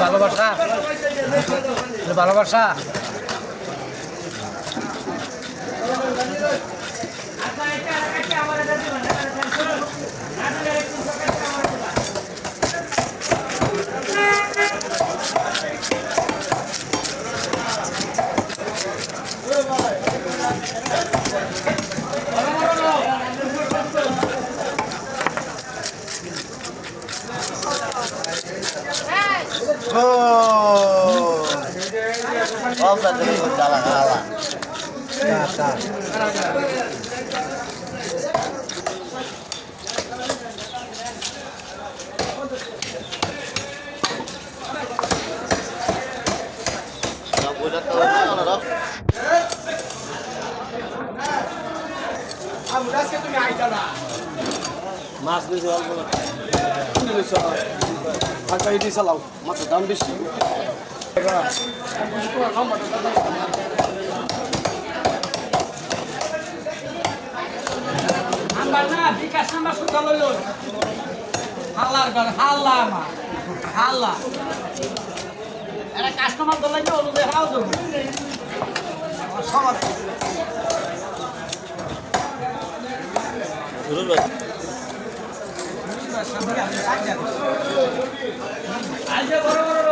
ভালোবাসা ভালোবাসা মাছ বেশি অল্প টাকা এটি চালাও মাছের দাম বেশি বিকাশ নাম্বার সুতা লইল হাল্লার ঘর হাল্লা আমার হাল্লা এটা কাস্টমার তো লাগে অনুযায়ী হাও দেবো সবার আজকে বড় বড়